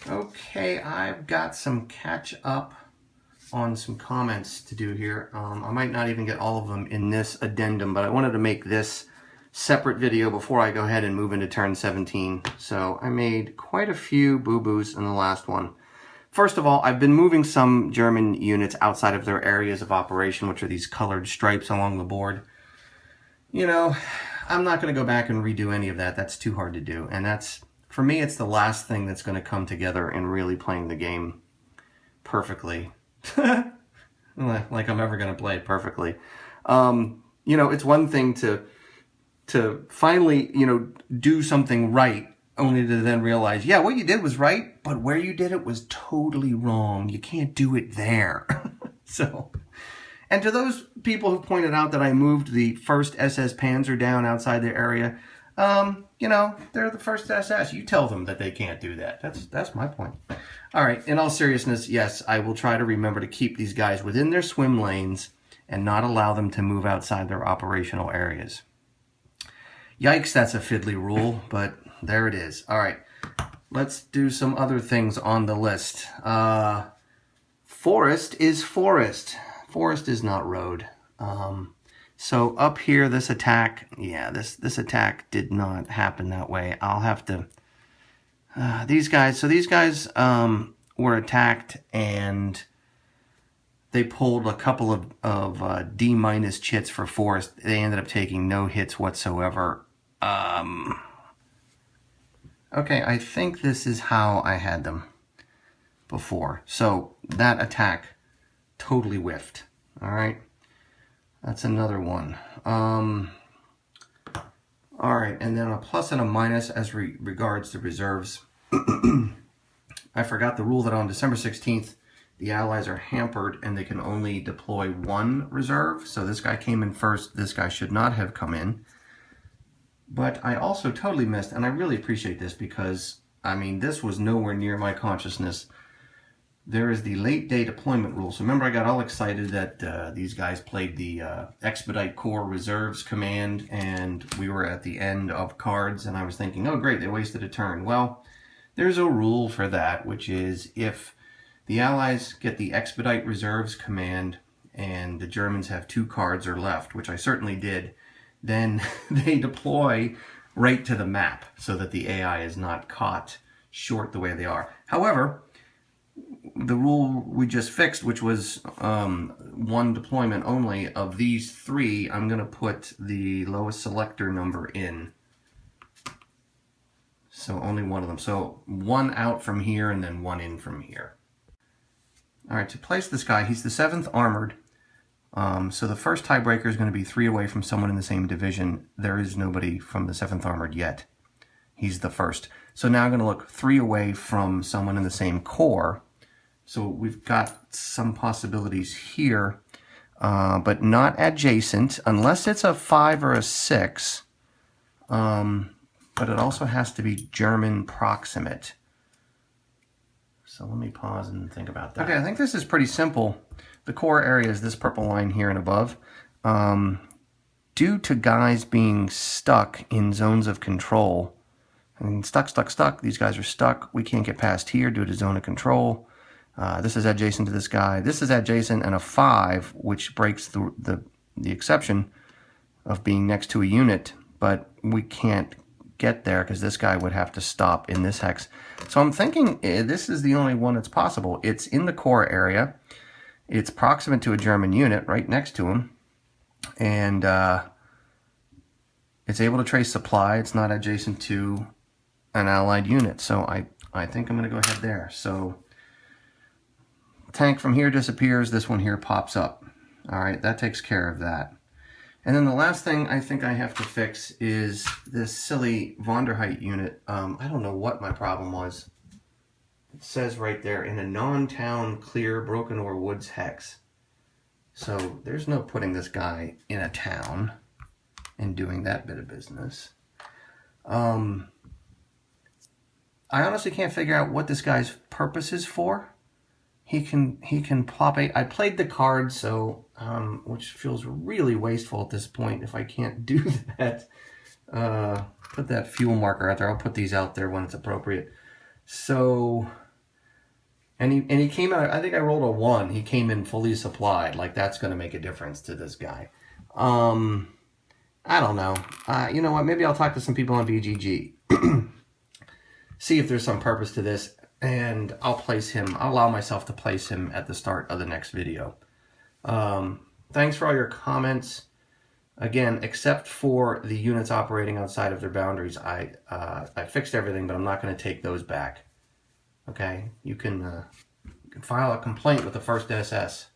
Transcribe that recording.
Okay, I've got some catch up on some comments to do here. I might not even get all of them in this addendum, but I wanted to make this separate video before I go ahead and move into turn 17. So I made quite a few boo-boos in the last one. First of all, I've been moving some German units outside of their areas of operation, which are these colored stripes along the board. You know, I'm not going to go back and redo any of that. That's too hard to do. And that's, for me, it's the last thing that's going to come together in really playing the game perfectly. Like I'm ever going to play it perfectly. You know, it's one thing to finally, you know, do something right, only to then realize, yeah, what you did was right, but where you did it was totally wrong. You can't do it there. So, and to those people who pointed out that I moved the first SS Panzer down outside their area, you know, they're the first SS. You tell them that they can't do that. That's my point. All right, in all seriousness, yes, I will try to remember to keep these guys within their swim lanes and not allow them to move outside their operational areas. Yikes, that's a fiddly rule, but there it is. All right, let's do some other things on the list. Forest is forest. Forest is not road. So up here, this attack, yeah, this attack did not happen that way. I'll have to... these guys were attacked and they pulled a couple of D- chits for Forest. They ended up taking no hits whatsoever. Okay, I think this is how I had them before. So that attack totally whiffed. All right, that's another one. All right, and then a plus and a minus as regards the reserves. I forgot the rule that on December 16th, the Allies are hampered and they can only deploy one reserve. So this guy came in first. This guy should not have come in. But I also totally missed, and I really appreciate this because, I mean, this was nowhere near my consciousness. There is the late day deployment rule. So remember, I got all excited that these guys played the Expedite Corps Reserves command, and we were at the end of cards, and I was thinking, oh great, they wasted a turn. Well, there's a rule for that, which is if the Allies get the Expedite Reserves command and the Germans have 2 cards or left, which I certainly did, then they deploy right to the map so that the AI is not caught short the way they are. However, the rule we just fixed, which was 1 deployment only, of these 3, I'm going to put the lowest selector number in. So only 1 of them. So 1 out from here and then 1 in from here. All right, to place this guy, he's the 7th Armored. So the first tiebreaker is going to be 3 away from someone in the same division. There is nobody from the 7th Armored yet. He's the first. So now I'm going to look 3 away from someone in the same corps. So we've got some possibilities here, but not adjacent, unless it's a 5 or a 6. But it also has to be German proximate. So let me pause and think about that. Okay, I think this is pretty simple. The core area is this purple line here and above. Due to guys being stuck in zones of control, I mean, stuck, these guys are stuck. We can't get past here due to zone of control. This is adjacent to this guy. This is adjacent, and a 5, which breaks the exception of being next to a unit, but we can't get there because this guy would have to stop in this hex. So I'm thinking this is the only one that's possible. It's in the core area. It's proximate to a German unit right next to him, and it's able to trace supply. It's not adjacent to an allied unit, so I think I'm going to go ahead there. So tank from here disappears. This one here pops up. All right, that takes care of that. And then the last thing I think I have to fix is this silly Vonderheit unit. I don't know what my problem was. It says right there, in a non-town clear broken or woods hex. So there's no putting this guy in a town and doing that bit of business. I honestly can't figure out what this guy's purpose is for. He can plop a... I played the card, so which feels really wasteful at this point if I can't do that. Put that fuel marker out there. I'll put these out there when it's appropriate. So And he came out, I think I rolled a 1. He came in fully supplied. Like, that's going to make a difference to this guy. I don't know. You know what? Maybe I'll talk to some people on BGG. See if there's some purpose to this. And I'll place him. I'll allow myself to place him at the start of the next video. Thanks for all your comments. Again, except for the units operating outside of their boundaries, I fixed everything, but I'm not going to take those back. Okay? You can file a complaint with the 1st SS.